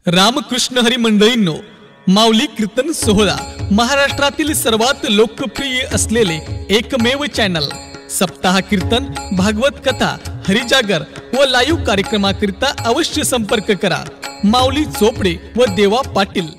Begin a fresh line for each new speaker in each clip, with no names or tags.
रामकृष्ण हरी मंडळींनो, माऊली कीर्तन सोहळा महाराष्ट्रातील सर्वात लोकप्रिय असलेले एकमेव चॅनल सप्ताह कीर्तन, भागवत कथा, हरिजागर व लाईव्ह कार्यक्रमाकरिता अवश्य संपर्क करा। माऊली चोपडे व देवा पाटील।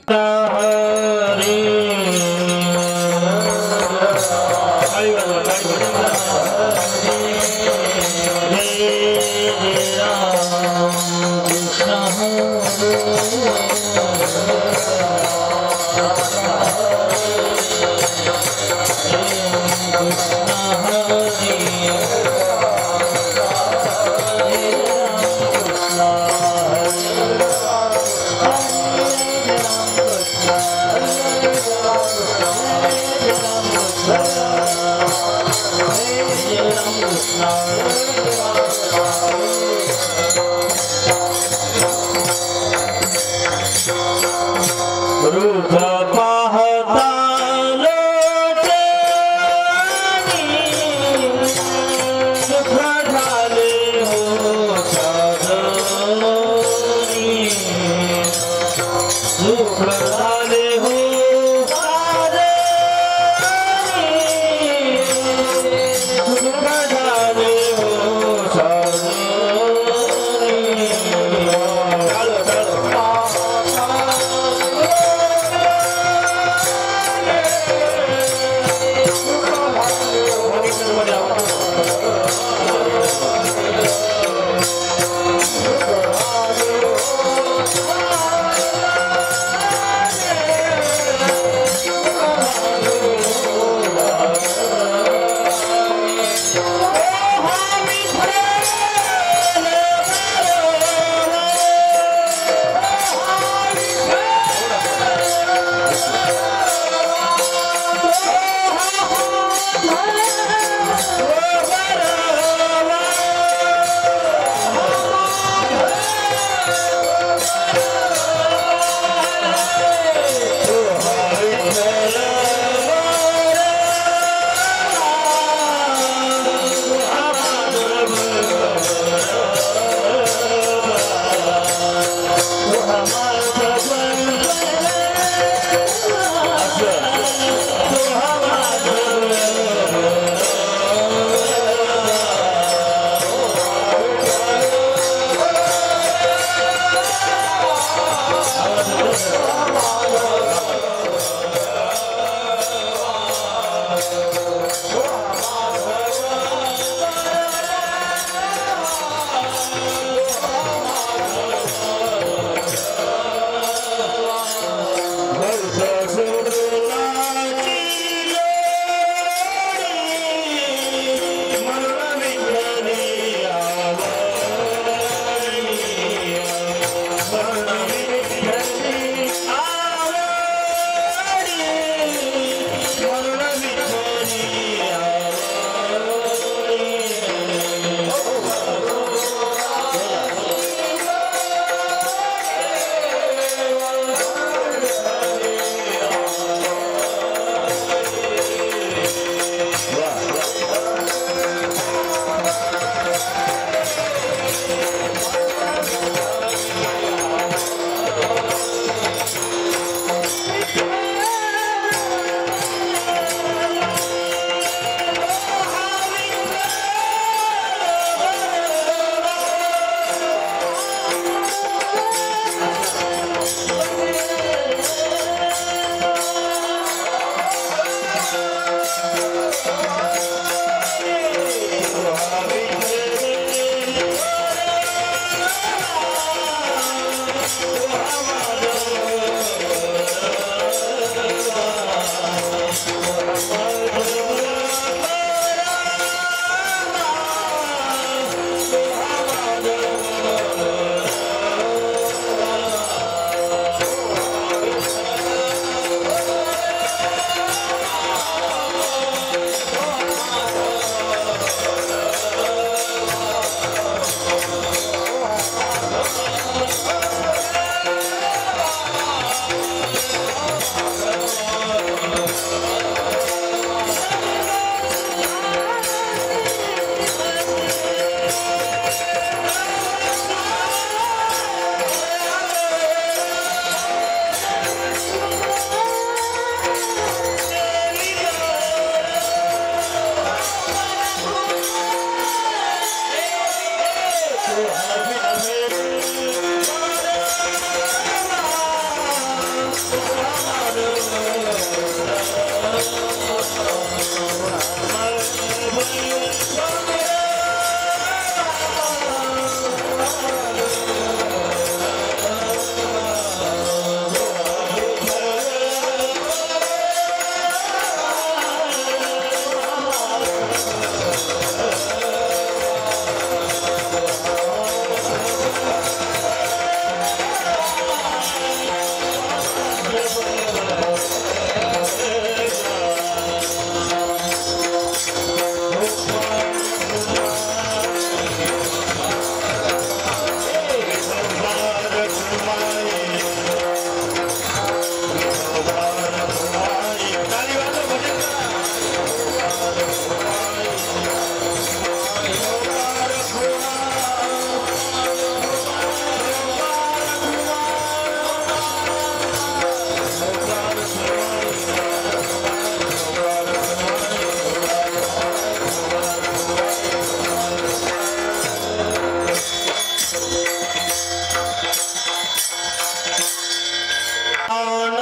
दान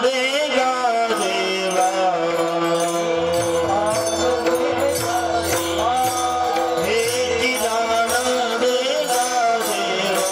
देगा देवा एक दान देगा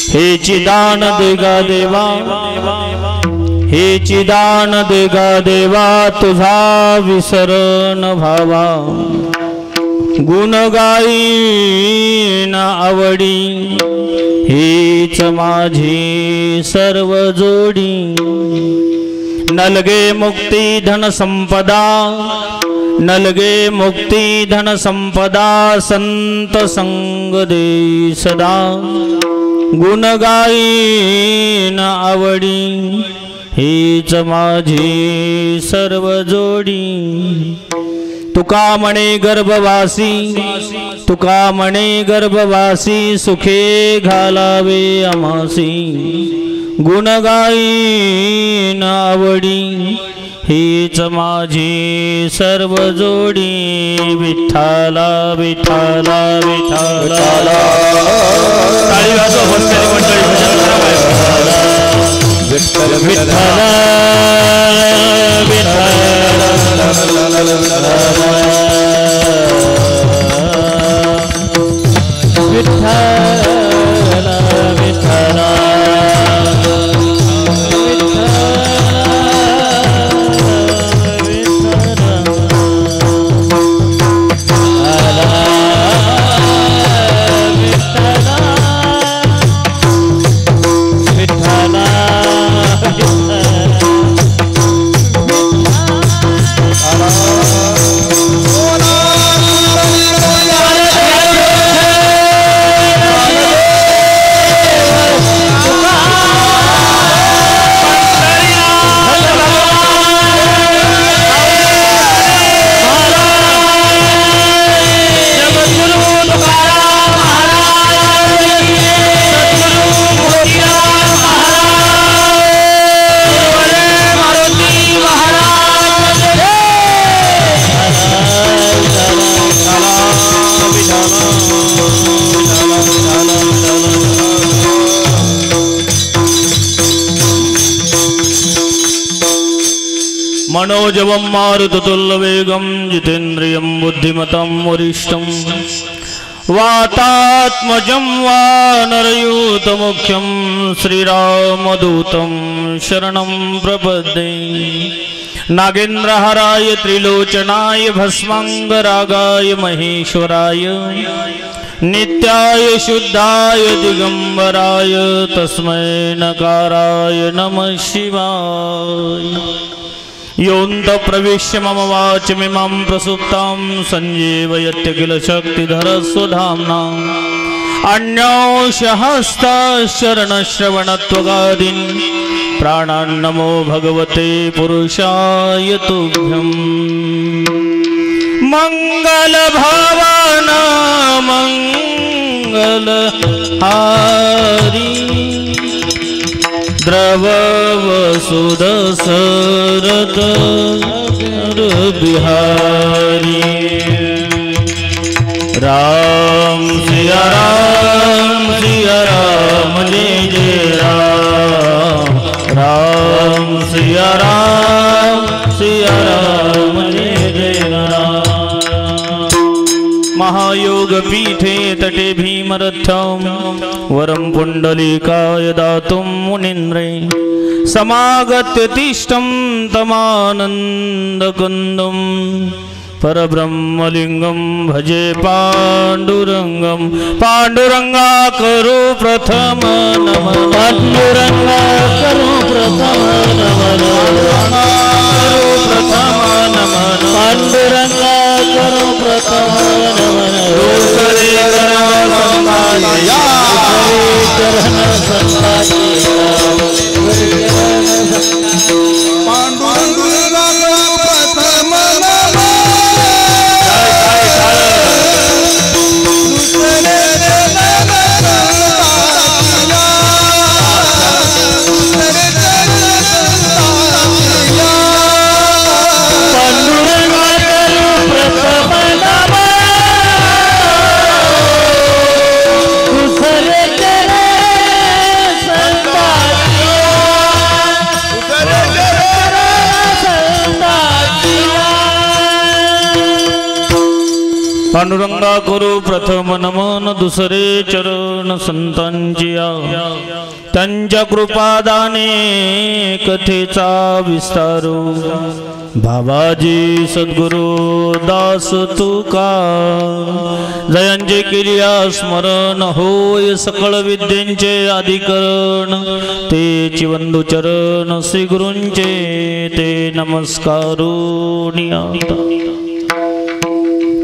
हे चिदान देगा देवा, हे चिदान देगा देवा, तुझा विसर न भावा। गुण गाईन आवडी, हीच माझी सर्व जोडी। नलगे मुक्ती धन संपदा, नलगे मुक्ती धन संपदा, संत संग दे सदा। गुण गाईन आवडी, हीच माझी सर्व जोडी। तुका म्हणे गर्भवासी, तुका म्हणे गर्भवासी, सुखे घालावे आमासी। गुण गाईन आवडी, हीच माझी सर्व जोडी। विठ्ठला विठ्ठला विठ्ठला, ताळी वाजवा बसलेली मंडळी, विठ्ठल विठ्ठल विठ्ठल विठ्ठल विठ्ठल। मनोजवं मारुततुल्यवेगं जितेन्द्रियं बुद्धिमतं वरिष्ठं। वातात्मजं वानरयूथ श्रीरामदूतमुख्यं श्रीरामदूतं शरणं प्रपद्ये नागेन्द्रहाराय त्रिलोचनाय भस्मांगरागाय महेश्वराय नित्याय शुद्धाय दिगंबराय तस्मै नकाराय नमः शिवाय। योऽन्त प्रविश्य मम वाचमिमां प्रसुप्तां संजीवयत्य किल शक्तिधरस्वधाम्ना अन्योषहस्ताश्चरणश्रवणत्वगादीन् प्राणान्नमो भगवते पुरुषाय तुभ्यं। मंगलभावना मंगलहारी द्रववसुधसरद बिहारी राम सिया राम जय जय राम राम सिया राम जय जय राम। महायोग पीठे तटे भीमरथं वरं पुंडलीकाय दातुं मुनीन्द्रे समागत्य तिष्ठं तमानन्दकन्दं परब्रह्मलिंगं भजे पाण्डुरंगं। पाण्डुरंगा करो प्रथम नमः पाण्डुरंगा करो प्रथम नमः करो प्रथम नमः पाण्डुरंगा करो प्रथम नमः लोकरे चरण संपादिया पांडुरंगा करू प्रथम नमन दुसरे चरण संतांचिया त्यांच्या कृपादाने कथेचा विस्तारू बाबाजी सद्गुरु दास तुका जयांचे क्रिया स्मरण होय सकळ विद्येंचे अधिकरण ते चिवंदु चरण श्री गुरूंचे ते नमस्कारुनिया।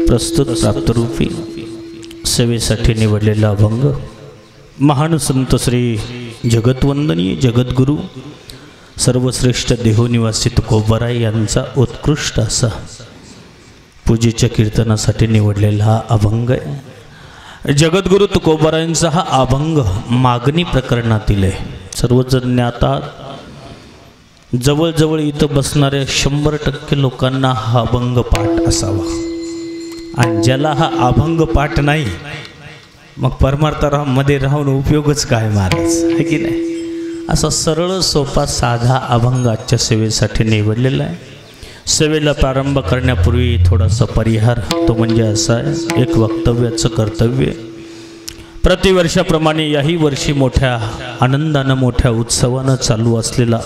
प्रस्तुत प्राप्तरूपी सेवेसाठी निवडलेला अभंग महान संत श्री जगतवंदनीय जगद्गुरु सर्वश्रेष्ठ देहोनिवासी तुकोबाराय यांचा उत्कृष्ट असा पूजेच्या कीर्तनासाठी निवडलेला हा अभंग आहे। जगद्गुरु तुकोबारायांचा हा अभंग मागणी प्रकरणातील आहे। सर्वजण ज्ञातात जवळजवळ इथं बसणाऱ्या 100% लोकांना हा अभंग पाठ असावा आणि ज्याला हा अभंग पाठ नाही मग परमार्थामध्ये राहून उपयोगच काय महाराज है की नाही। असा सरळ सोपा साधा अभंग आजच्या सेवेसाठी निवडलेला आहे। सेवेला प्रारंभ करण्यापूर्वी थोडासा परिहार तो म्हणजे असा आहे, एक वक्तव्याचं कर्तव्य। प्रतिवर्षाप्रमाणे याही वर्षी मोठ्या आनंदानं मोठ्या उत्सवानं चालू असलेला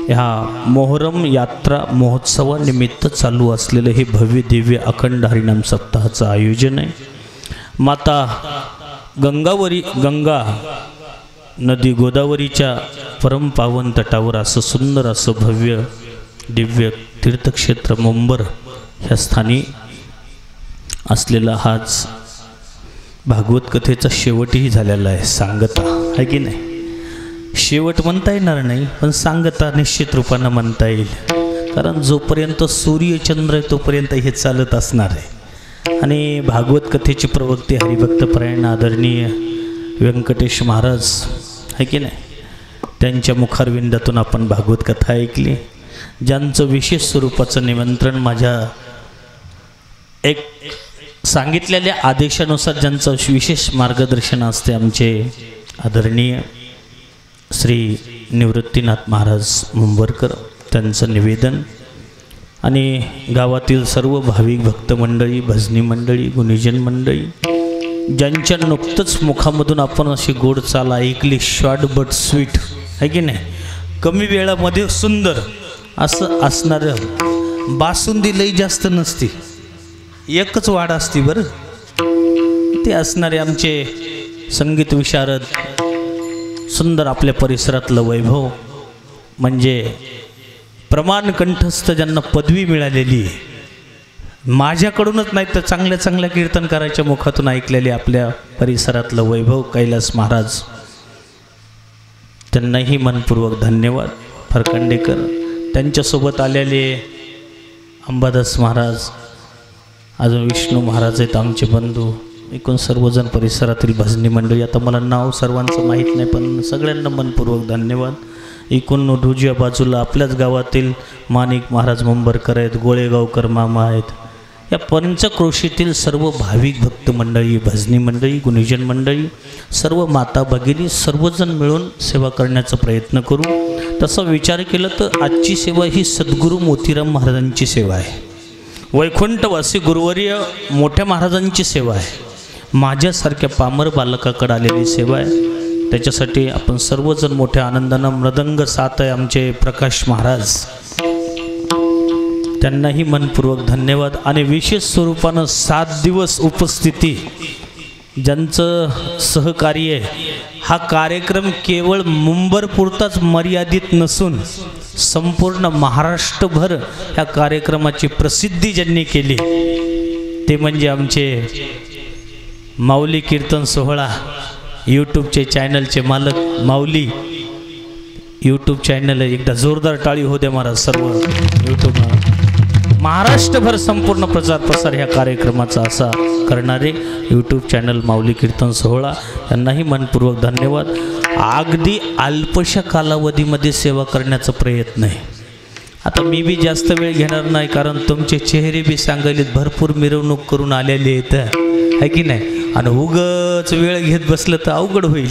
ह्या मोहरम यात्रा महोत्सवानिमित्त चालू असलेलं हे भव्य दिव्य अखंड हरिनाम सप्ताहाचं आयोजन आहे। माता गंगा नदी गोदावरीच्या परमपावन तटावर असं सुंदर असं भव्य दिव्य तीर्थक्षेत्र मुंबर ह्या स्थानी असलेला हाच भागवत कथेचा शेवटही झालेला आहे। सांगता आहे की नाही, शेवट म्हणता येणार नाही पण सांगता निश्चित रूपानं म्हणता येईल, कारण जोपर्यंत सूर्यचंद्र आहे तोपर्यंत हे चालत असणार आहे। आणि भागवत कथेचे प्रवक्ते हरिभक्तपरायण आदरणीय व्यंकटेश महाराज आहे की नाही, त्यांच्या मुखारविंदातून आपण भागवत कथा ऐकली, ज्यांचं विशेष स्वरूपाचं निमंत्रण माझ्या एक सांगितलेल्या आदेशानुसार ज्यांचं विशेष मार्गदर्शन असते आमचे आदरणीय श्री निवृत्तीनाथ महाराज मुंबरकर, त्यांचं निवेदन आणि गावातील सर्व भाविक भक्त मंडळी, भजनी मंडळी, गुणीजन मंडळी ज्यांच्या नुकतंच मुखामधून आपण अशी गोड चाल ऐकली, शॉर्ट बट स्वीट आहे की नाही, कमी वेळामध्ये सुंदर असं असणारं. बासुंदी लई जास्त नसती, एकच वाढ असती बरं. ते असणारे आमचे संगीत विशारद, सुंदर आपल्या परिसरातलं वैभव, म्हणजे प्रमाण कंठस्थ ज्यांना पदवी मिळालेली आहे, माझ्याकडूनच नाही तर चांगल्या चांगल्या कीर्तनकाराच्या मुखातून ऐकलेले आपल्या परिसरातलं वैभव कैलास महाराज, त्यांनाही मनपूर्वक धन्यवाद. फरकंडेकर, त्यांच्यासोबत आलेले अंबादास महाराज, अजून विष्णू महाराज आहेत आमचे बंधू, एकूण सर्वजण परिसरातील भजनी मंडळी. आता मला नाव सर्वांचं माहीत नाही, पण सगळ्यांना मनपूर्वक धन्यवाद. एकूण उजव्या बाजूला आपल्याच गावातील माणिक महाराज मुंबरकर आहेत, गोळेगावकर मामा आहेत. या पंचक्रोशीतील सर्व भाविक भक्त मंडळी, भजनी मंडळी, गुणीजन मंडळी, सर्व माता भगिनी सर्वजण मिळून सेवा करण्याचा प्रयत्न करू. तसा विचार केला तर आजची सेवा ही सद्गुरू मोतीराम महाराजांची सेवा आहे, वैकुंठवासी गुरुवर्य मोठ्या महाराजांची सेवा आहे, माझ्यासारख्या पामर बालकाकडे आलेली सेवा आहे. त्याच्यासाठी आपण सर्वजण मोठ्या आनंदानं मृदंग साथ आहे आमचे प्रकाश महाराज, त्यांनाही मनपूर्वक धन्यवाद. आणि विशेष स्वरूपानं 7 दिवस उपस्थिती, ज्यांचं सहकार्य आहे. हा कार्यक्रम केवळ मुंबरपुरताच मर्यादित नसून संपूर्ण महाराष्ट्रभर ह्या कार्यक्रमाची प्रसिद्धी ज्यांनी केली ते म्हणजे आमचे माऊली कीर्तन सोहळा यूट्यूबचे चॅनलचे मालक माऊली यूट्यूब चॅनल आहे. एकदा जोरदार टाळी हो द्या महाराज. सर्व यूट्यूब महाराष्ट्रभर संपूर्ण प्रचार प्रसार ह्या कार्यक्रमाचा असा करणारे यूट्यूब चॅनल माऊली कीर्तन सोहळा, यांनाही मनपूर्वक धन्यवाद. अगदी अल्पशा कालावधीमध्ये सेवा करण्याचा प्रयत्न आहे. आता मी बी जास्त वेळ घेणार नाही, कारण तुमचे चेहरे बी सांगायलेत भरपूर मिरवणूक करून आलेले आहेत आहे की नाही. आणि उगच वेळ घेत बसलं तर अवघड होईल.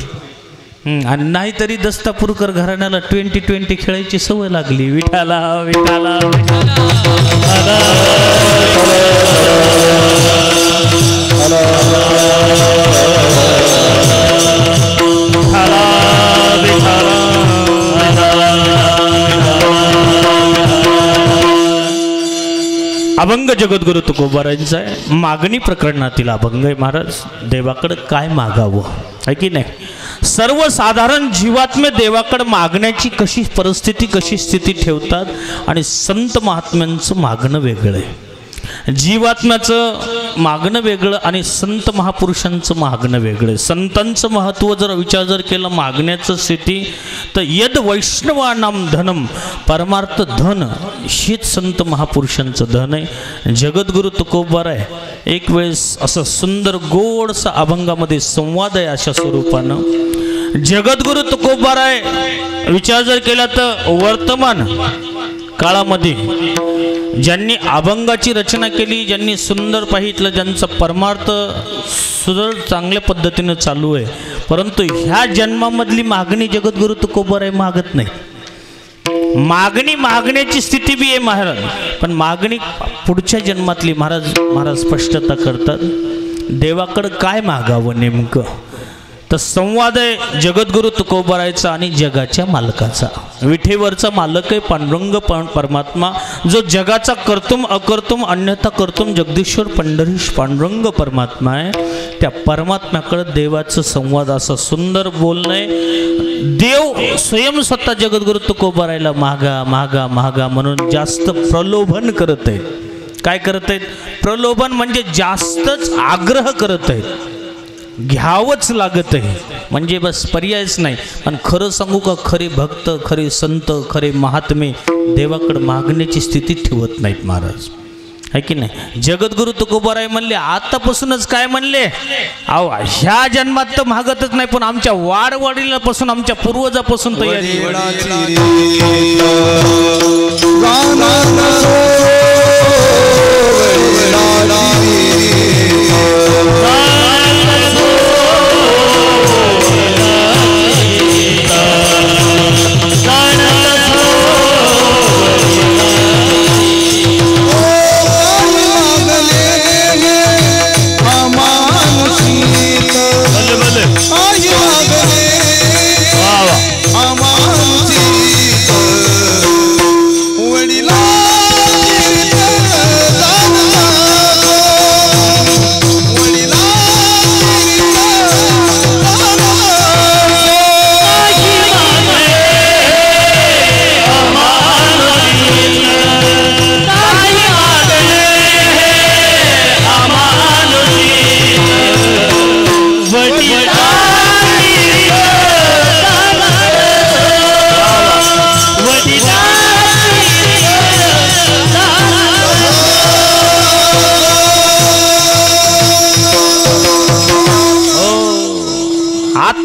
आणि नाहीतरी दस्तापूरकर घराण्याला 20-20 खेळायची सवय लागली. विठाला विठाला अभंग जगद्गुरु तुकोबारांचा आहे. मागणी प्रकरणातील अभंग आहे. महाराज, देवाकडे काय मागावं आहे की नाही. सर्वसाधारण जीवात्मे देवाकडे मागण्याची कशी परिस्थिती, कशी स्थिती ठेवतात. आणि संत महात्म्यांचं मागणं वेगळं आहे. जीवात्म्याचं मागणं वेगळं आणि संत महापुरुषांचं मागणं वेगळं. संतांचं महत्त्व जर विचार जर केला मागण्याचं स्थिती, तर यद वैष्णवानाम धनम, परमार्थ धन हेच संत महापुरुषांचं धन आहे. जगद्गुरु तुकोबार आहे. एक वेळेस असं सुंदर गोडसा अभंगामध्ये संवाद आहे अशा स्वरूपानं. जगद्गुरु तुकोबार आहे विचार जर केला तर वर्तमान काळामध्ये ज्यांनी अभंगाची रचना केली, ज्यांनी सुंदर पाहितलं, ज्यांचा परमार्थ सुदृढ चांगल्या पद्धतीनं चालू आहे, परंतु ह्या जन्मामधली मागणी जगद्गुरु तुकोबाराय मागत नाही. मागणी मागण्याची स्थिती बी आहे महाराज, पण मागणी पुढच्या जन्मातली महाराज स्पष्टता करतात. देवाकडं काय मागावं नेमकं, तर संवाद आहे जगद्गुरु तुकोबारायचा आणि जगाच्या मालकाचा. विठेवरचा मालक आहे पांडुरंग परमात्मा, जो जगाचा कर्तुम अकर्तुम अन्यथा कर्तुम जगदीश्वर पंढरीश पांडुरंग परमात्मा आहे. त्या परमात्म्याकडे देवाचं संवाद असं सुंदर बोलणं आहे. देव स्वयं स्वतः जगद्गुरु तुकोबारायला मागा मागा मागा म्हणून जास्त प्रलोभन करत आहेत. काय करत आहेत? प्रलोभन म्हणजे जास्तच आग्रह करत आहेत. घ्यावंच लागत आहे म्हणजे बस पर्यायच नाही. पण खरं सांगू का, खरे भक्त, खरे संत, खरे महात्मे देवाकडे मागण्याची स्थिती ठेवत नाहीत महाराज, है की नाही. जगद्गुरु तुकोबाराय म्हणले आतापासूनच काय म्हणले, अहो ह्या जन्मात तर मागतच नाही, पण आमच्या वाडवडिलापासून आमच्या पूर्वजापासून तयारी.
मानुषी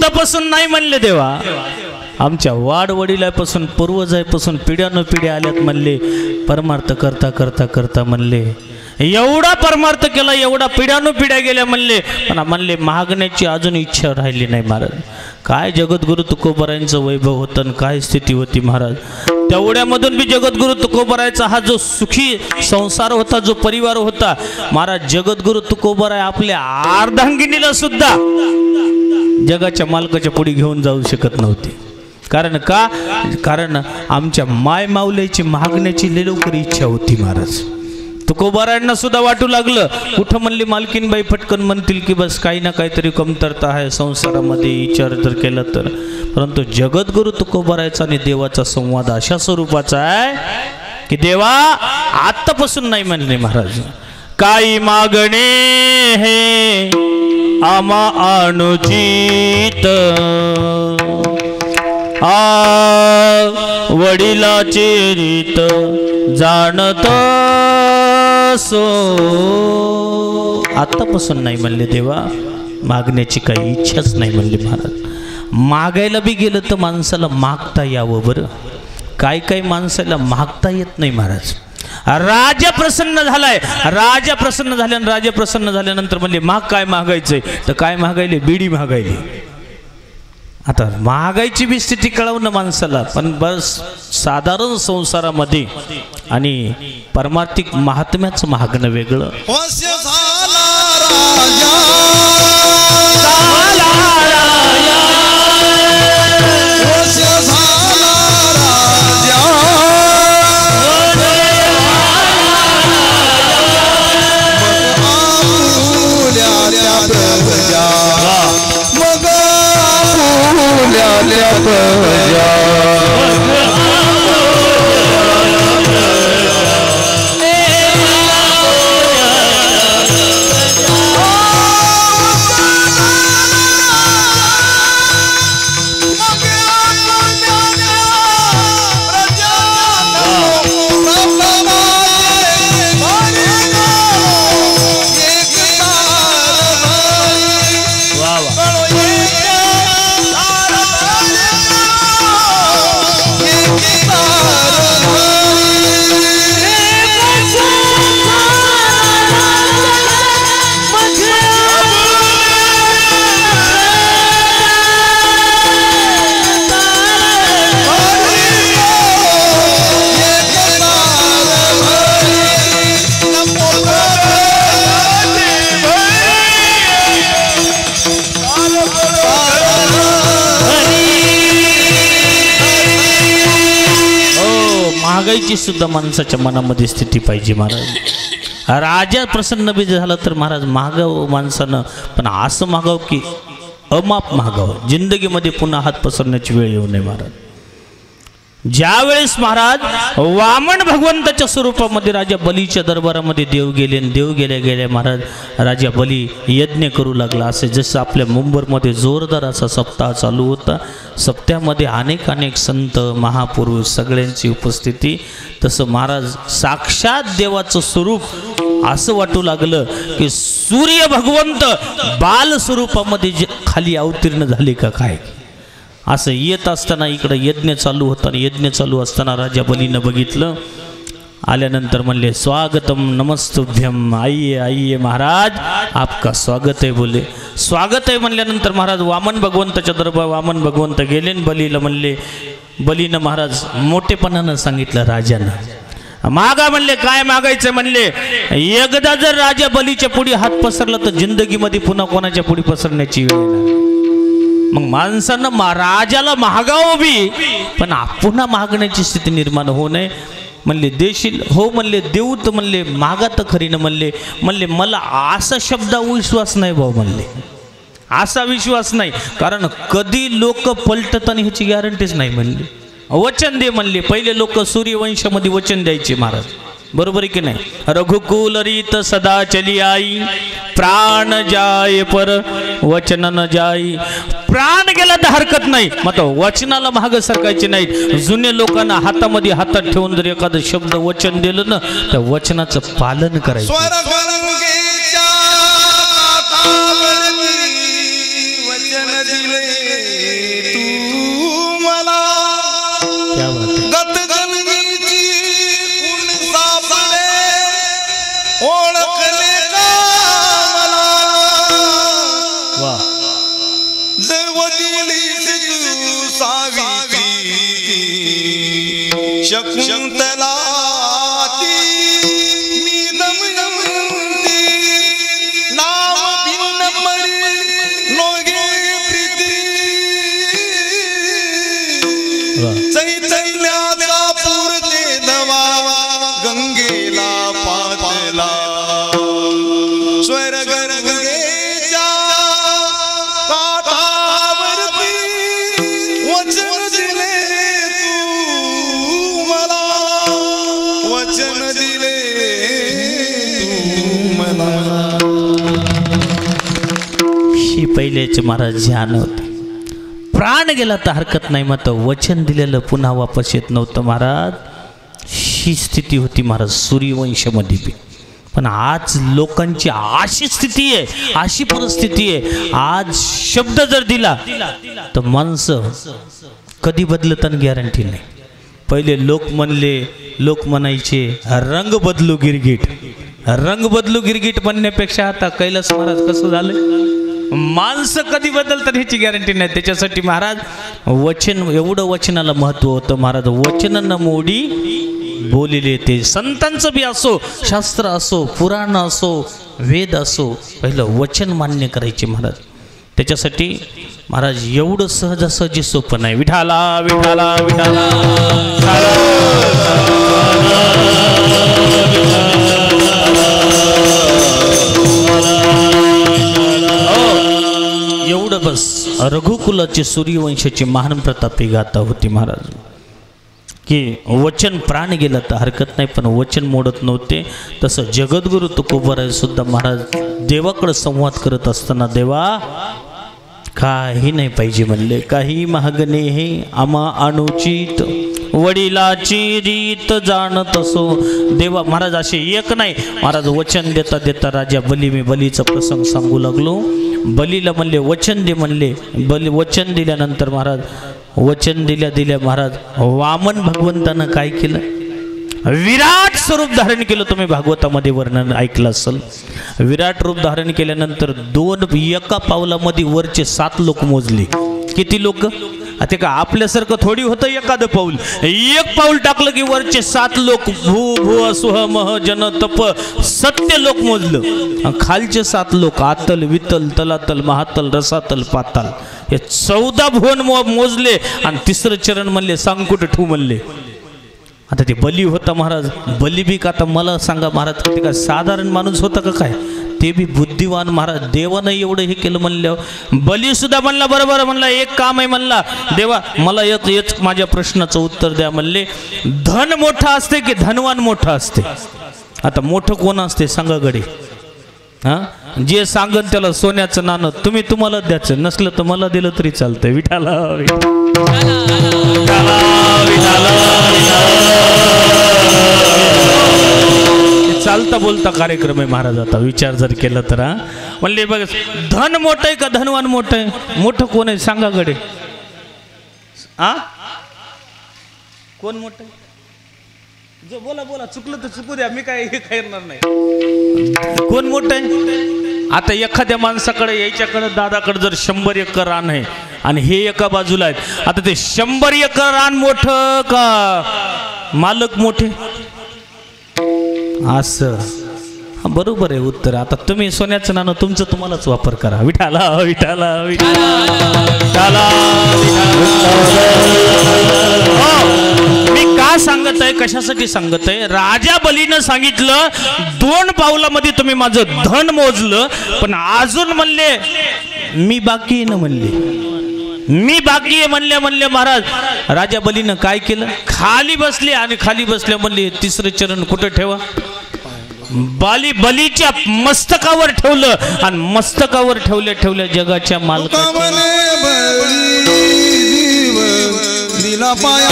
आत्तापासून नाही म्हणले देवा, आमच्या वाडवडिलापासून पूर्वजापासून पिढ्यानं पिढ्या आल्यात म्हणले. परमार्थ करता करता करता म्हणले एवढा परमार्थ केला, एवढा पिढ्यानं पिढ्या गेल्या म्हणले, पण म्हणले मागण्याची अजून इच्छा राहिली नाही महाराज. काय जगद्गुरु तुकोबारायांचं वैभव होतं आणि काय स्थिती होती महाराज. तेवढ्यामधून बी जगद्गुरु तुकोबारायचा हा जो सुखी संसार होता, जो परिवार होता महाराज, जगद्गुरु तुकोबाराय आपल्या अर्धांगिनीला सुद्धा जगाच्या मालकाच्या पुढे घेऊन जाऊ शकत नव्हते. कारण का? कारण आमच्या माय माऊलीची मागण्याची लवकर इच्छा होती महाराज. तुकोबारायांना सुद्धा वाटू लागलं, कुठं म्हणली मालकीनबाई पटकन म्हणतील की बस काही ना काहीतरी कमतरता आहे संसारामध्ये, विचार जर केला तर. परंतु जगद्गुरु तुकोबारायचा आणि देवाचा संवाद अशा स्वरूपाचा आहे की देवा आत्तापासून नाही म्हणले महाराज. काही मागणे हे आमा अनुचित, वडिलाचे रीत जाणत सो. आत्तापासून नाही म्हणले देवा, मागण्याची काही इच्छाच नाही म्हणले महाराज. मागायला बी गेलं तर माणसाला मागता यावं बरं. काय काय माणसाला मागता येत नाही महाराज. राजा प्रसन्न झालाय, राजा प्रसन्न झाल्यानं राजा प्रसन्न झाल्यानंतर म्हणले माग काय मागायचंय, तर काय मागायले, बीडी मागायली. आता महागाईची बी स्थिती कळवणं माणसाला, पण बस साधारण संसारामध्ये आणि परमार्थिक महात्म्याचं मागणं वेगळं. महागाईची सुद्धा माणसाच्या मनामध्ये स्थिती पाहिजे महाराज. राजा प्रसन्न बी झाला तर महाराज मागावं माणसानं, पण असं मागावं की अमाप मागावं. जिंदगीमध्ये पुन्हा हात पसरण्याची वेळ येऊ नये महाराज. ज्यावेळेस महाराज वामन भगवंताच्या स्वरूपामध्ये राजा बलीच्या दरबारामध्ये देव गेले, देव गेल्या गेल्या महाराज राजा बली यज्ञ करू लागला. असे जसं आपल्या मुंबईमध्ये जोरदार असा सप्ताह चालू होता, सप्त्यामध्ये अनेक अनेक संत महापुरुष सगळ्यांची उपस्थिती, तसं महाराज साक्षात देवाचं स्वरूप असं वाटू लागलं की सूर्य भगवंत बाल स्वरूपामध्ये खाली अवतीर्ण झाले का काय. असं येत असताना इकडं यज्ञ चालू होता, यज्ञ चालू असताना राजा बलीनं बघितलं. आल्यानंतर म्हणले स्वागतम नमस्तुभ्यम, आइये आइये महाराज आपका स्वागत आहे. बोले स्वागत आहे म्हणल्यानंतर महाराज वामन भगवंताच्या दरबार वामन भगवंत गेले आणि बलीला म्हणले, बलीनं महाराज मोठेपणानं सांगितलं राजानं मागा. म्हणले काय मागायचं म्हणले, एकदा जर राजा बलीच्या पुढे हात पसरला तर जिंदगीमध्ये पुन्हा कोणाच्या पुढे पसरण्याची वेळ येणार. मग माणसानं राजाला महागावं बी, पण पुन्हा मागण्याची स्थिती निर्माण होऊ नये. म्हणले देशील, हो म्हणले देऊ तर म्हणले मागा तर खरी ना म्हणले. म्हणले मला असा शब्दा विश्वास नाही भाऊ म्हणले, असा विश्वास नाही, कारण कधी लोक पलटत आणि ह्याची गॅरंटीच नाही म्हणले. वचन दे म्हणले. पहिले लोक सूर्यवंशामध्ये वचन द्यायचे महाराज, बरोबर आहे की नाही. रघुकुल रीत सदा चली आई, प्राण जाय पर वचन न जाई. प्राण गेला तर हरकत नाही, मग वचनाला महाग सरकायचे नाहीत. जुन्या लोकांना हातामध्ये हातात ठेवून जर एखादं शब्द वचन दिलं ना, तर वचनाचं पालन करायचं.
वचन दिले
तू मला
क्या बात है.
गत जन्मीची कुण सापडे ओळखले का मला
वा.
देव दिलीस तू सावित्री शकुंतला ती मी दमयंती नाव भिन्न परी लोगे प्रीती
वा.
चैतन्याचा पूर्ते दवा गंगेला पातला स्वर्ग गंगेच्या काठावरती वचन दिले तू मला वचन दिले तू मला.
ही पहिलेचे महाराज ध्यान होते. प्राण गेला तर हरकत नाही, मात्र वचन दिलेलं पुन्हा वापस येत नव्हतं महाराज. ही स्थिती होती महाराज सूर्यवंशामध्ये बी. पण आज लोकांची अशी स्थिती आहे, अशी परिस्थिती आहे, आज शब्द जर दिला तर माणसं कधी बदलताना गॅरंटी नाही. पहिले लोक म्हणायचे रंग बदलू गिरगिट, रंग बदलू गिरगिट म्हणण्यापेक्षा आता कैलास महाराज कसं झालं, माणसं कधी बदलतात ह्याची गॅरंटी नाही. त्याच्यासाठी महाराज वचन, एवढं वचनाला महत्त्व होतं महाराज. वचन न मोडी बोलिले ते. संतांचं बी असो, शास्त्र असो, पुराण असो, वेद असो, पहिलं वचन मान्य करायचे महाराज. त्याच्यासाठी महाराज एवढं सहजासहजी सोपं नाही. विठाला विठाला विठाला एवढं बस. रघुकुलाची सूर्यवंशाची महान प्रतापी गाथा होती महाराज, की वचन प्राण गेलं तर हरकत नाही, पण वचन मोडत नव्हते. तसं जगद्गुरु तुकोबाराय सुद्धा महाराज देवाकडे संवाद करत असताना, देवा काही नाही पाहिजे म्हणले, काही मागणे हे आम्हा अनुचित, वडिलाची रीत जाणत असो. देवा महाराज असे एक नाही महाराज. वचन देता देता राजा बली, मी बलीचा प्रसंग सांगू लागलो. बलीला म्हणले वचन दे म्हणले. वचन दिल्यानंतर महाराज, वचन दिल्या महाराज वामन भगवंतानं काय केलं, विराट स्वरूप धारण केलं. तुम्ही भागवतामध्ये वर्णन ऐकलं असेल. विराट रूप धारण केल्यानंतर एका पावलामध्ये वरचे 7 लोक मोजले. किती लोक? आता का आपल्यासारखं थोडी होतं एखादं पाऊल. एक पाऊल टाकलं की वरचे 7 लोक भू भू सुह मह जन तप सत्य लोक मोजलं. खालचे 7 लोक आतल वितल तलातल महातल रसातल पाताल हे 14 भुवन मोजले. आणि तिसरं चरण म्हणले सांग कुठं ठेवू म्हणले. आता ते बली होता महाराज. बली बी का, आता मला सांगा महाराज, ते का साधारण माणूस होता का काय, ते बी बुद्धिवान महाराज. देवानं एवढं हे केलं म्हणल्यावर बली सुद्धा म्हणला बरोबर, म्हणला एक काम आहे म्हणला, देवा मला एक माझ्या प्रश्नाचं उत्तर द्या म्हणले. धन मोठं असते की धनवान मोठं असते? आता मोठं कोण असते सांगा गडे? हां, जे सांगन त्याला सोन्याचं नाणं तुम्हाला द्यायचं, नसलं तर मला दिलं तरी चालतंय. विठाला चालता बोलता कार्यक्रम आहे महाराज. आता विचार जर केला तर म्हणले बघ, धन मोठं आहे का धनवान मोठं आहे? मोठं कोण आहे सांगा गडे? कोण मोठं आहे? जो बोला चुकलं तर चुकू द्या, मी काय हे करणार नाही. कोण मोठं आहे? आता एखाद्या माणसाकडे याच्याकडे दादाकडे जर 100 एकर रान आहे आणि हे एका बाजूला आहेत, आता ते 100 एकर रान मोठं का मालक मोठे? असं बरोबर आहे उत्तर. आता तुम्ही सोन्याचं नाणं तुमचं तुम्हालाच वापर करा. विठाला विठाला विठाला. मी का सांगत आहे, कशासाठी सांगत आहे? राजा बलीनं सांगितलं 2 पावलामध्ये तुम्ही माझं धन मोजलं, पण अजून म्हणले मी बाकी आहे ना म्हणले, मी बाकी आहे म्हणले महाराज. राजा बलीनं काय केलं, खाली बसले आणि खाली बसल्या म्हणले तिसरं चरण कुठं ठेवा? बलीच्या मस्तकावर ठेवलं आणि मस्तकावर ठेवल्या ठेवल्या जगाच्या मालकाने
दिला पाया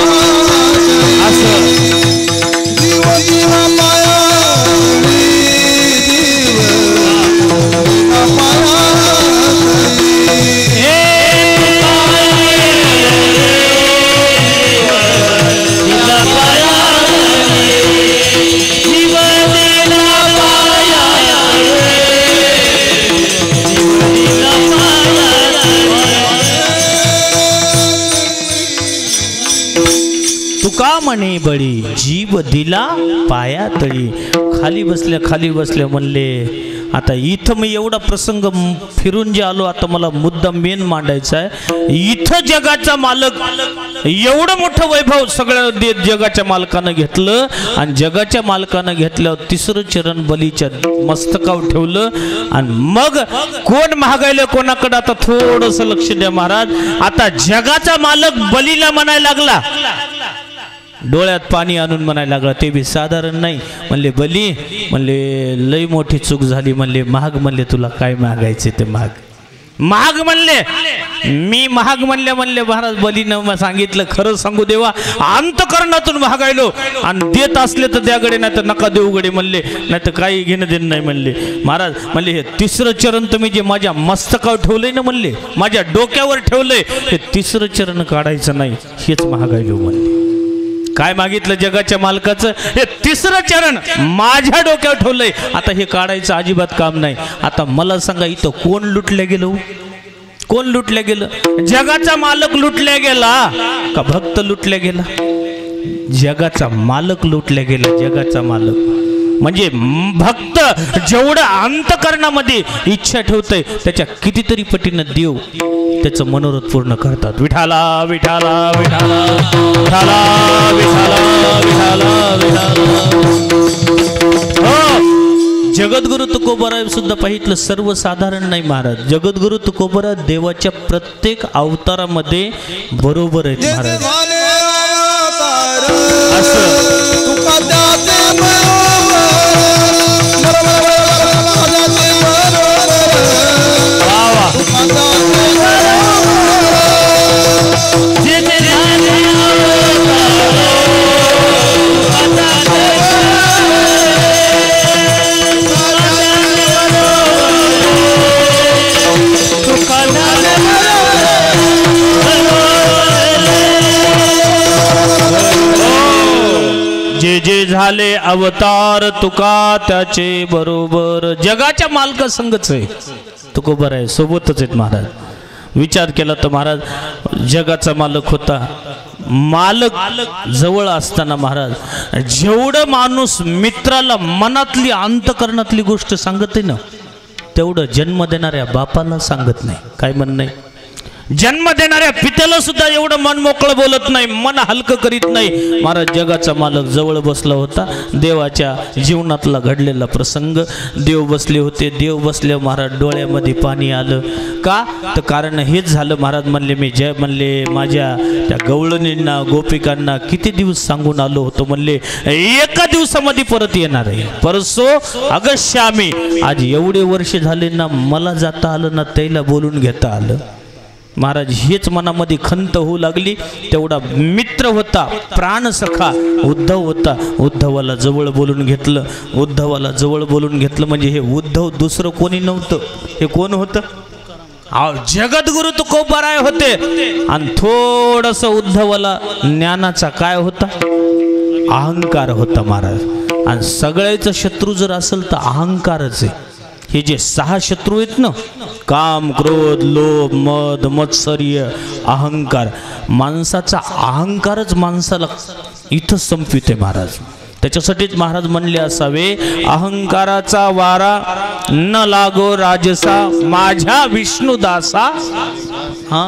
असं तुका म्हणे बळी जीव दिला पाया तळी. खाली बसल्या म्हणले आता इथं मी एवढा प्रसंग फिरून जे आलो, आता मला मुद्दा मेन मांडायचा आहे. इथं जगाचा मालक एवढं मोठं वैभव सगळं जगाच्या मालकानं घेतलं आणि जगाच्या मालकानं घेतल्यावर तिसरं चरण बलीच्या मस्तकावर ठेवलं आणि मग कोण महागायलं कोणाकडे आता थोडंसं लक्ष द्या महाराज. आता जगाचा मालक बलीला म्हणायला लागला, डोळ्यात पाणी आणून म्हणायला लागला, ते बी साधारण नाही. म्हणले बली, म्हणले लई मोठी चूक झाली. म्हणले महाग. म्हणले तुला काय मागायचे ते महाग म्हणले. मी महाग म्हणले महाराज बलीनं सांगितलं खरं सांगू देवा अंतकरणातून महागायलो आणि देत असले तर द्यागडे नाही तर नका देऊ गडे म्हणले, नाही तर काही घेणं देणं नाही म्हणले. महाराज म्हणले हे तिसरं चरण तुम्ही जे माझ्या मस्तकावर ठेवलंय ना, म्हणले माझ्या डोक्यावर ठेवलंय, हे तिसरं चरण काढायचं नाही, हेच महागायलो म्हणले. काय मागितलं जगाच्या मालकाचं? हे तिसरं चरण माझ्या डोक्यावर ठेवलंय, आता हे काढायचं अजिबात काम नाही. आता मला सांगा इथं कोण लुटल्या गेलो? कोण लुटल्या गेलं? जगाचा मालक लुटल्या गेला का भक्त लुटल्या गेला? जगाचा मालक लुटल्या गेला. जगाचा मालक म्हणजे भक्त जेवढं अंतकरणामध्ये इच्छा ठेवतंय त्याच्या कितीतरी पटीनं देव त्याचं मनोरथ पूर्ण करतात. विठाला विठाला विठाला विठाला विठाला विठाला विठाला. जगद्गुरु तुकोबराय सुद्धा पाहितलं सर्वसाधारण नाही महाराज. जगद्गुरु तुकोबरा देवाच्या प्रत्येक अवतारामध्ये बरोबर आहेत महाराज. जे जे झाले अवतार तुका त्याचे बरोबर. जगाच्या मालक संगच आहे तुकोबर आहे, सोबतच आहेत महाराज. विचार केला तर महाराज जगाचा मालक होता. मालक जवळ असताना महाराज जेवढं माणूस मित्राला मनातली अंतकरणातली गोष्ट सांगते ना, तेवढं जन्म देणाऱ्या बापाला सांगत नाही. काय म्हणणं आहे? जन्म देणाऱ्या पित्याला सुद्धा एवढं मन मोकळं बोलत नाही, मन हलकं करीत नाही. महाराज जगाचा मालक जवळ बसला होता. देवाच्या जीवनातला घडलेला प्रसंग, देव बसले होते. देव बसले महाराज डोळ्यामध्ये पाणी आलं. का तर कारण हेच झालं. महाराज म्हणले मी जय म्हणले माझ्या त्या गवळणींना गोपिकांना किती दिवस सांगून आलो होतो, म्हणले एका दिवसामध्ये परत येणार आहे. परसो अगश्य आम्ही. आज एवढे वर्ष झाले ना, मला जाता आलं ना, त्याला बोलून घेता आलं. महाराज हेच मनामध्ये खंत होऊ लागली. तेवढा मित्र होता, प्राणसखा उद्धव होता. उद्धवाला जवळ बोलून घेतलं. उद्धवाला जवळ बोलून घेतलं म्हणजे हे उद्धव दुसरं कोणी नव्हतं. हे कोण होतं? जगद्गुरु तुकोबराय होते. आणि थोडस उद्धवाला ज्ञानाचा काय होता? अहंकार होता महाराज. आणि सगळ्याचा शत्रू जर असेल तर अहंकारच आहे. हे जे 6 शत्रू आहेत ना, काम क्रोध लोभ मद मत्सर्य अहंकार, माणसाचा अहंकारच माणसाला इथं संपविते महाराज. त्याच्यासाठीच महाराज म्हणले असावे, अहंकाराचा वारा न लागो राजसा माझ्या विष्णुदासा. हा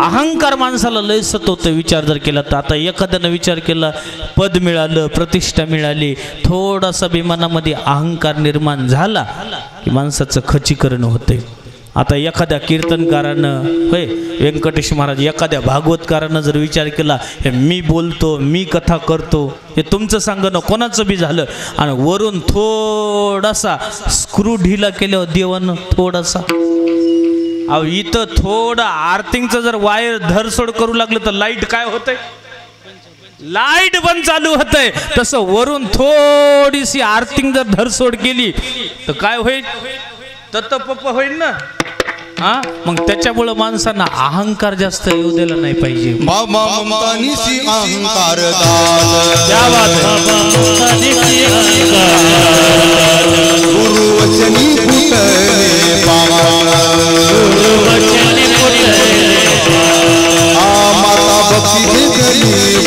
अहंकार माणसाला लय सतवतं. विचार जर केला तर आता एखाद्यानं विचार केला, पद मिळालं प्रतिष्ठा मिळाली, थोडासा विमानामध्ये अहंकार निर्माण झाला की माणसाचं खचीकरण होते. आता एखाद्या कीर्तनकारानं होय व्यंकटेश महाराज, एखाद्या भागवतकारानं जर विचार केला हे मी बोलतो मी कथा करतो, हे तुमचं सांगणं कोणाचं बी झालं, आणि वरून थोडासा स्क्रू ढिला केल्यावर देवानं थोडासा अहो इथं थोडं आर्थिंगचं जर वायर धरसोड करू लागलं तर लाईट काय होतंय? लाईट बंद चालू होतंय. तसं वरून थोडीशी आर्थिंग जर धरसोड केली तर काय होईल? तत्पप होईल ना. हा मग त्याच्यामुळे माणसांना अहंकार जास्त येऊ दिला नाही पाहिजे.
अहंकार गुरुवचनी फुटले माता भक्ती घेतली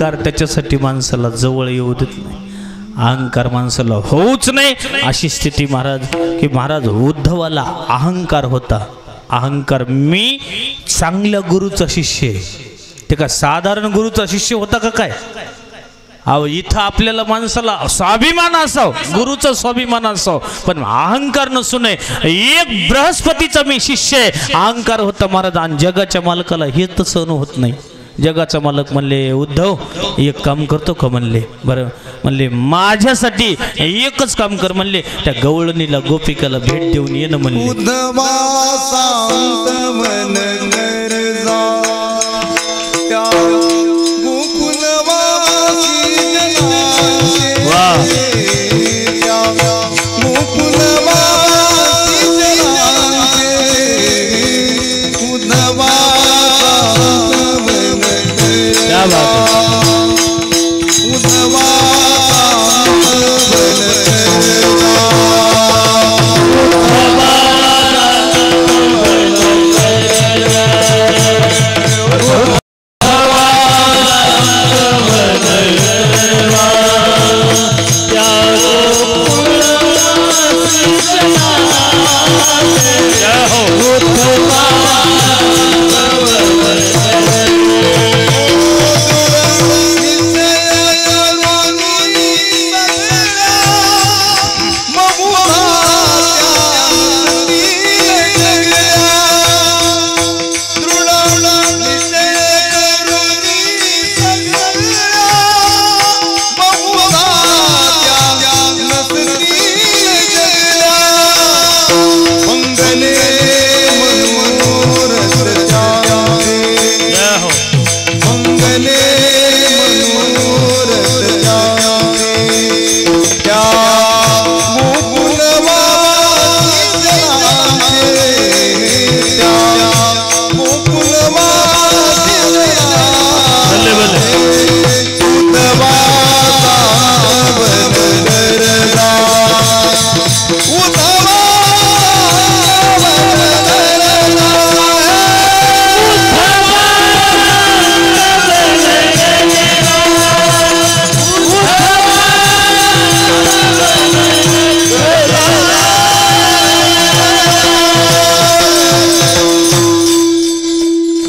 अहंकार त्याच्यासाठी माणसाला जवळ येऊ देत नाही, अहंकार माणसाला होऊच नाही अशी स्थिती महाराज की महाराज उद्धवाला अहंकार होता. अहंकार, मी चांगल्या गुरुचा शिष्य आहे. ते का साधारण गुरुचा शिष्य होता का काय? अहो इथं आपल्याला माणसाला स्वाभिमान असाव, गुरुचा स्वाभिमान असाव, पण अहंकार नसू नये. एक बृहस्पतीचा मी शिष्य आहे अहंकार होता महाराज. आणि जगाच्या मालकाला हे तर सहन होत नाही. जगाचा मालक म्हणले उद्धव एक काम करतो का म्हणले. बरं म्हणले माझ्यासाठी एकच काम कर म्हणले, त्या गवळणीला गोपिकाला भेट देऊन ये ना म्हणले.
उद्धवा शांत मन कर जा, त्या गोकुलवासी जनाचे, त्या गोकुलवासी जनाचे, उद्धवा शांत मन कर
क्या बात है.
उद्धवा शांत मन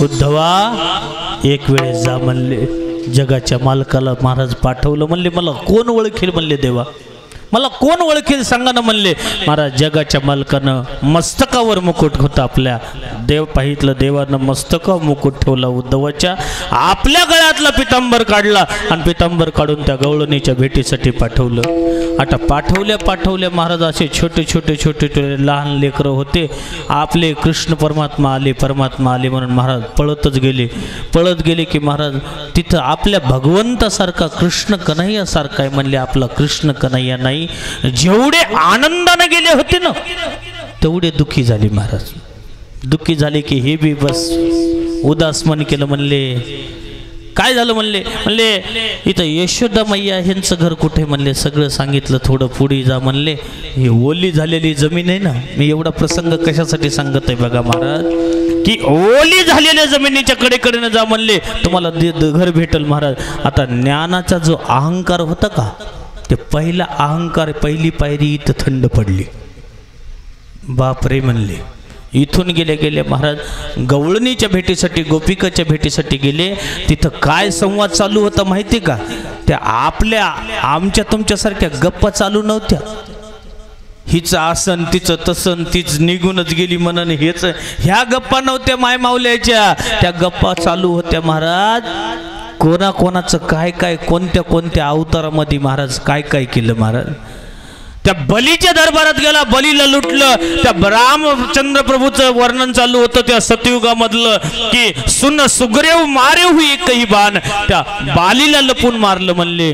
उद्धवा एक वेळेस जा म्हणले. जगाच्या मालकाला महाराज पाठवलं म्हणले. मला कोण ओळखेल म्हणले देवा, मला कोण ओळखेल सांगा ना म्हणले. महाराज जगाच्या मालकानं मस्तकावर मुकुट होता आपल्या, देव पाहितलं देवानं मस्तकावर मुकुट ठेवला उद्धवाच्या. आपल्या गळ्यातला पितांबर काढला आणि पितांबर काढून त्या गवळणीच्या भेटीसाठी पाठवलं. आता पाठवल्या महाराज असे छोटे छोटे लहान लेकरं होते. आपले कृष्ण परमात्मा आले म्हणून महाराज पळत गेले की महाराज तिथं आपल्या भगवंतासारखा कृष्ण कन्हैया सारखा आहे म्हणले. आपला कृष्ण कन्हैया नाही. जेवढे आनंदाने गेले होते ना तेवढे दुःखी झाले महाराज. दुःखी झाले की हे बी बस उदास मन केलं म्हणले. काय झालं म्हणले इथं यशोदा मैया ह्यांचं घर कुठे म्हणले. सगळं सांगितलं. थोडं पुढे जा म्हणले. ही ओली झालेली जमीन आहे ना, मी एवढा प्रसंग कशासाठी सांगत आहे बघा महाराज, की ओली झालेल्या जमिनीच्या कडेकडे जा म्हणले, तुम्हाला घर भेटल महाराज. आता ज्ञानाचा जो अहंकार होता का, ते पहिला अहंकार, पहिली पायरी इथं थंड पडली. बापरे म्हणले. इथून गेले महाराज गवळणीच्या भेटीसाठी, गोपिकाच्या भेटीसाठी गेले. तिथं काय संवाद चालू होता माहिती का? त्या आपल्या आमच्या तुमच्यासारख्या गप्पा चालू नव्हत्या. हिचं आसन तिचं तसन, तीच निघूनच गेली म्हणून हेच, ह्या गप्पा नव्हत्या माय मावल्याच्या. त्या गप्पा चालू होत्या महाराज. कोणाचं काय कोणत्या अवतारामध्ये महाराज काय केलं महाराज. त्या बलीच्या दरबारात गेला, बलीला लुटलं. त्या रामचंद्र प्रभूचं वर्णन चालू होतं त्या सतयुगामधलं, की सुन सुग्रेव मारे हुई एकही बाण. त्या बालीला लपून मारलं म्हणले.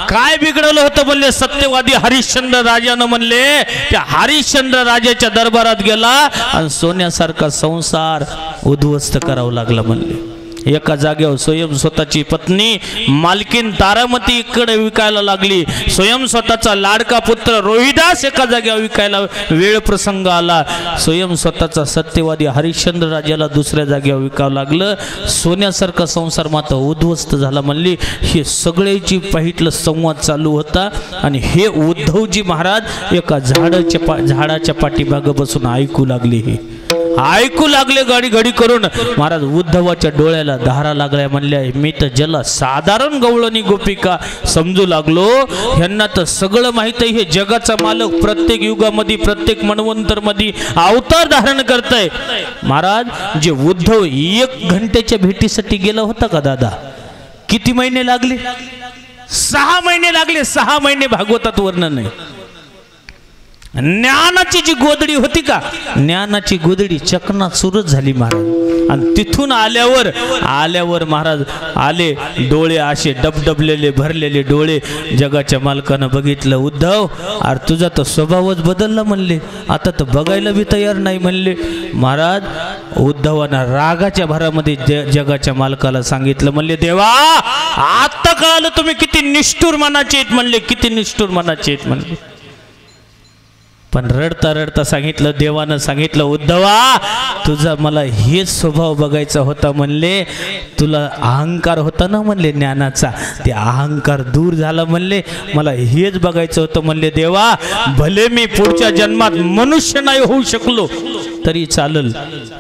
काय बिघडलं होतं म्हणले. सत्यवादी हरिश्चंद्र राजानं म्हणले त्या हरिश्चंद्र राजाच्या दरबारात गेला आणि सोन्यासारखा संसार उद्ध्वस्त करावा लागला म्हणले. एका जागेवर स्वयं स्वतःची पत्नी मालकीन तारामती इकडे विकायला लागली. स्वयं स्वतःचा लाडका पुत्र रोहिदास एका जागेवर विकायला वेळ प्रसंग आला. स्वयं स्वतःचा सत्यवादी हरिश्चंद्र राजाला दुसऱ्या जागेवर विकावं लागलं. सोन्यासारखा संसार मात्र उद्ध्वस्त झाला म्हणली. हे सगळ्याची पाहितलं संवाद चालू होता आणि हे उद्धवजी महाराज एका झाडाच्या पाठीमागं बसून ऐकू लागले. ऐकू लागले गाडी घडी करून. महाराज उद्धवाच्या डोळ्याला धारा लागल्या. म्हणल्या मी तर ज्याला साधारण गवळणी गोपिका समजू लागलो ह्यांना तर सगळं माहित आहे. हे जगाचा मालक प्रत्येक युगामध्ये प्रत्येक मन्वंतरमध्ये अवतार धारण करताय. महाराज जे उद्धव 1 घंट्याच्या भेटीसाठी गेला होता का दादा, किती महिने लागले? 6 महिने लागले. 6 महिने भागवतात वर्णन आहे. ज्ञानाची जी गोदडी होती का, ज्ञानाची गोदडी चकनाचूरच झाली महाराज. आणि तिथून आल्यावर महाराज आले, डोळे असे डबडबलेले भरलेले डोळे. जगाच्या मालकानं बघितलं, उद्धव अरे तुझा तर स्वभावच बदलला म्हणले, आता तर बघायला बी तयार नाही म्हणले. महाराज उद्धवानं रागाच्या भरामध्ये जगाच्या मालकाला सांगितलं. म्हणले देवा आता कळालं तुम्ही किती निष्ठुर मनाचे आहेत म्हणले, किती निष्ठुर मनाचे आहेत म्हणले. पण रडता रडता सांगितलं, देवानं सांगितलं, उद्धवा तुझा मला हेच स्वभाव बघायचा होता म्हणले. तुला अहंकार होता ना म्हणले ज्ञानाचा, ते अहंकार दूर झाला म्हणले. मला हेच बघायचं होतं म्हणले. देवा भले मी पुढच्या जन्मात मनुष्य नाही होऊ शकलो तरी चालल,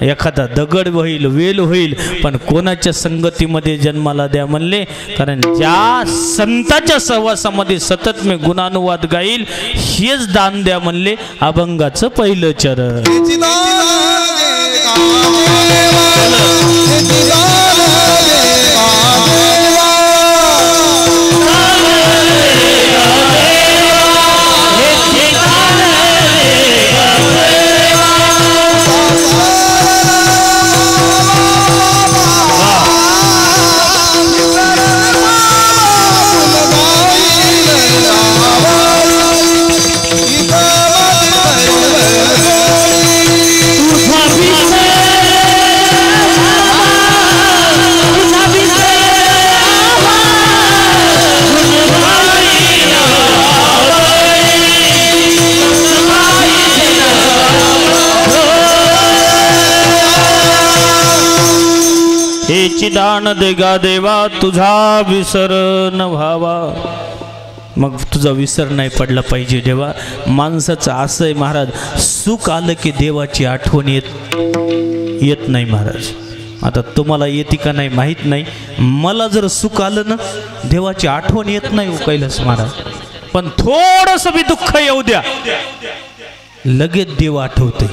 एखादा दगड होईल, वेल होईल, पण कोणाच्या संगतीमध्ये जन्माला द्या म्हणले. कारण ज्या संताच्या सहवासामध्ये सतत मी गुणानुवाद गाईल हेच दान द्या म्हणले. अभंगाचं पहिलं चरण. दान देगा देवा तुझा विसर न व्हावा. मग तुझा विसर नाही पडला पाहिजे देवा. माणसाचं असं आहे महाराज, सुख आलं की देवाची आठवण येत नाही महाराज. आता तुम्हाला येते का नाही माहीत नाही, मला जर सुख आलं ना देवाची आठवण येत नाही कैलास महाराज. पण थोडंसं बी दुःख येऊ द्या लगेच देव आठवते.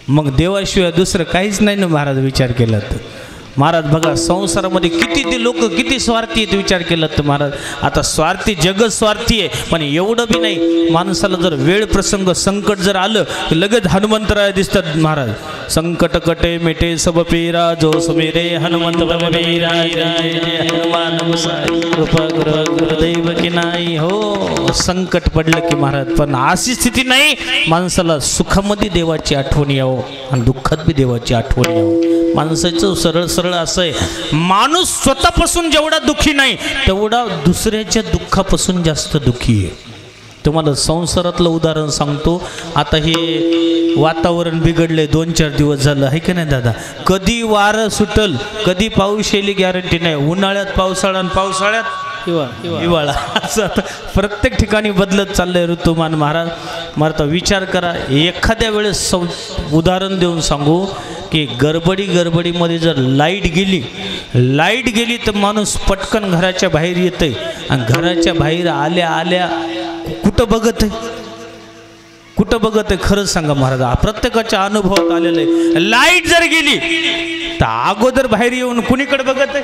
मग देवाशिवाय दुसरं काहीच नाही ना महाराज विचार केला तर. महाराज बघा संसारामध्ये किती ते लोक किती स्वार्थी आहेत विचार केला तर महाराज. आता स्वार्थी जगत स्वार्थी आहे, पण एवढं बी नाही. माणसाला जर वेळ प्रसंग संकट जर आलं तर लगेच हनुमंतराय दिसतात महाराज. संकट कटे मिटे सब पीरा जो सुमेरे हनुमंत बलबीरा हनुमान कृपा गुरुदेव की नाही. हो संकट पडलं की महाराज, पण अशी स्थिती नाही. माणसाला सुखामध्ये देवाची आठवण यावं आणि दुःखात बी देवाची आठवण यावं. माणसाचं सरळ सरळ असं आहे, माणूस स्वतःपासून जेवढा दुःखी नाही तेवढा दुसऱ्याच्या दुःखापासून जास्त दुःखी आहे. तुम्हाला संसारातलं उदाहरण सांगतो. आता हे वातावरण बिघडले 2-4 दिवस झालं आहे की नाही दादा. कधी वारं सुटल कधी पाऊस येईल गॅरंटी नाही. उन्हाळ्यात पावसाळा आणि पावसाळ्यात हिवाळा असं आता प्रत्येक ठिकाणी बदलत चाललंय ऋतुमान महाराज. मला तर विचार करा, एखाद्या वेळेस उदाहरण देऊन सांगू की गडबडीमध्ये जर लाईट गेली तर माणूस पटकन घराच्या बाहेर येते आणि घराच्या बाहेर आल्या कुठं बघत आहे खरंच सांगा महाराज, प्रत्येकाच्या अनुभवात आलेलं आहे. लाईट जर गेली तर अगोदर बाहेर येऊन कुणीकडे बघत आहे?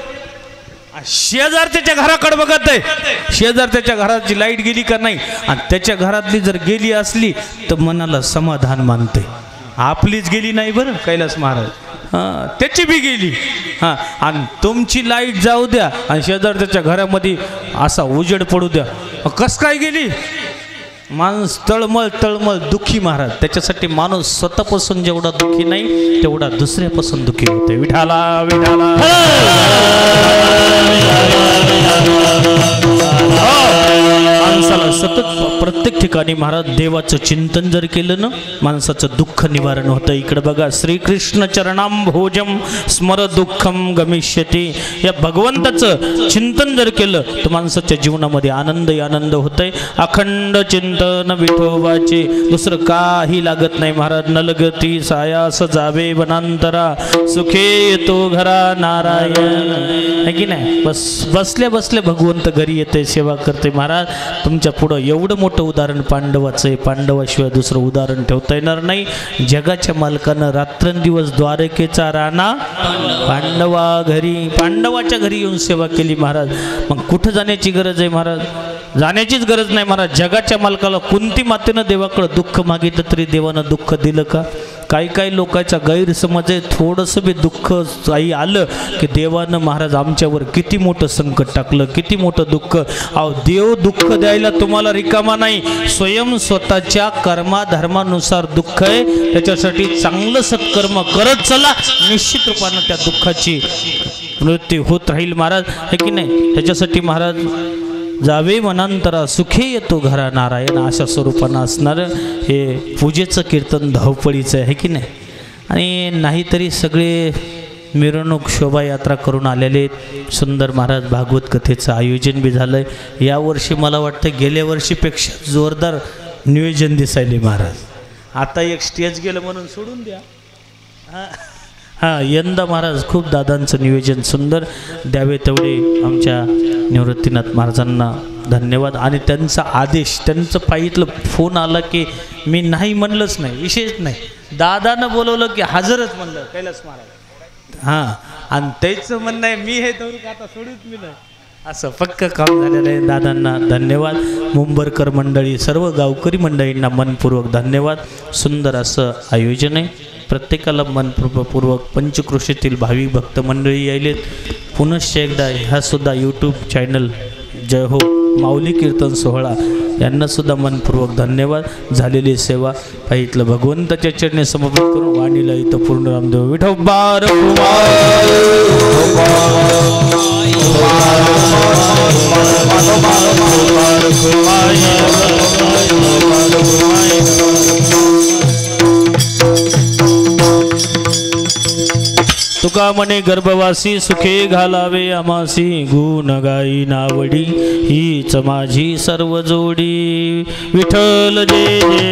शेजारच्या घराकडे बघत आहे. शेजारच्या घराची लाईट गेली का नाही, आणि त्याच्या घरातली जर गेली असली तर मनाला समाधान मानते. आपलीच गेली नाही बरं कैलास महाराज, त्याची बी गेली. आणि तुमची लाईट जाऊ द्या आणि शेजारच्या घरामध्ये असा उजेड पडू द्या, कस काय गेली माणूस तळमळ तळमळ दुःखी महाराज. त्याच्यासाठी माणूस स्वतःपासून जेवढा दुःखी नाही तेवढा दुसऱ्यापासून दुःखी होते. विठाला विठाला माणसाला सतत प्रत्येक ठिकाणी महाराज देवाचं चिंतन जर केलं ना माणसाचं दुःख निवारण होतं. इकडे बघा श्रीकृष्ण चरणाम भोजम स्मर दुःखम गमिष्यती. या भगवंताचं चिंतन जर केलं तर माणसाच्या जीवनामध्ये आनंद आनंद होतंय. अखंड चिंतन विठोबाचे दुसरं काही लागत नाही महाराज. नलगती सायास जावे वनांतरा सुखे येतो घरा नारायण. है की नाही? बसल्या बसल्या भगवंत घरी येते सेवा करते. महाराज तुमच्या पुढं एवढं मोठं उदाहरण पांडवाचं आहे. पांडवाशिवाय दुसरं उदाहरण ठेवता येणार नाही. जगाच्या मालकानं रात्रंदिवस द्वारकेचा राणा पांडवा घरी पांडवाच्या घरी येऊन सेवा केली महाराज. मग कुठं जाण्याची गरज आहे महाराज? जाण्याचीच गरज नाही महाराज. जगाच्या मालकाला कोणती मातेनं देवाकडं दुःख मागितलं तरी देवानं दुःख दिलं का? काही लोकांचा गैरसमज आहे. थोडंसं बी दुःख काही आलं की देवानं महाराज आमच्यावर किती मोठं संकट टाकलं, किती मोठं दुःख. अहो देव दुःख द्यायला तुम्हाला रिकामा नाही. स्वयं स्वतःच्या कर्माधर्मानुसार दुःख आहे. त्याच्यासाठी चांगलं सत्कर्म करत चला. निश्चित रूपानं त्या दुःखाची मृत्यू होत राहील महाराज. है की नाही? त्याच्यासाठी महाराज जावे वनांतरा सुखे येतो घरा नारायण अशा स्वरूपानं असणारं हे पूजेचं कीर्तन धावपळीचं आहे की नाही. आणि नाहीतरी सगळे मिरवणूक शोभायात्रा करून आलेले सुंदर महाराज भागवत कथेचं आयोजन बी झालं आहे. यावर्षी मला वाटतं गेल्या वर्षीपेक्षा जोरदार नियोजन दिसायले महाराज. आता एक स्टेज गेलं म्हणून सोडून द्या. हां यंदा महाराज खूप दादांचं नियोजन सुंदर. द्यावे तेवढे आमच्या निवृत्तीनाथ महाराजांना धन्यवाद. आणि त्यांचा आदेश त्यांचं पाहितलं फोन आला की मी नाही म्हणलंच नाही, विशेष नाही. दादानं बोलवलं की हजरच म्हणलं कैलास महाराज. हां आणि त्याचं म्हणणं आहे मी हे धरू आता सोडूच मी नाही. असं पक्क काम झालेलं आहे. दादांना धन्यवाद. मुंबरकर मंडळी सर्व गावकरी मंडळींना मनपूर्वक धन्यवाद. सुंदर असं आयोजन आहे. प्रत्येकाला मनपूर्वक पंचक्रोशीतील भाविक भक्त मंडळी यायलेत. पुनश्च एकदा ह्यासुद्धा यूट्यूब चॅनल जय हो माऊली कीर्तन सोहळा यांनासुद्धा मनपूर्वक धन्यवाद. झालेली सेवा पाहितलं भगवंताच्या चरणी समर्पित करून वाणीला इथं पूर्ण रामदेव विठोबार तुका म्हणे गर्भवासी सुखे घालावे आमासी. गुण गाई नावडी हीच माझी सर्व जोडी. विठ्ठल जय जय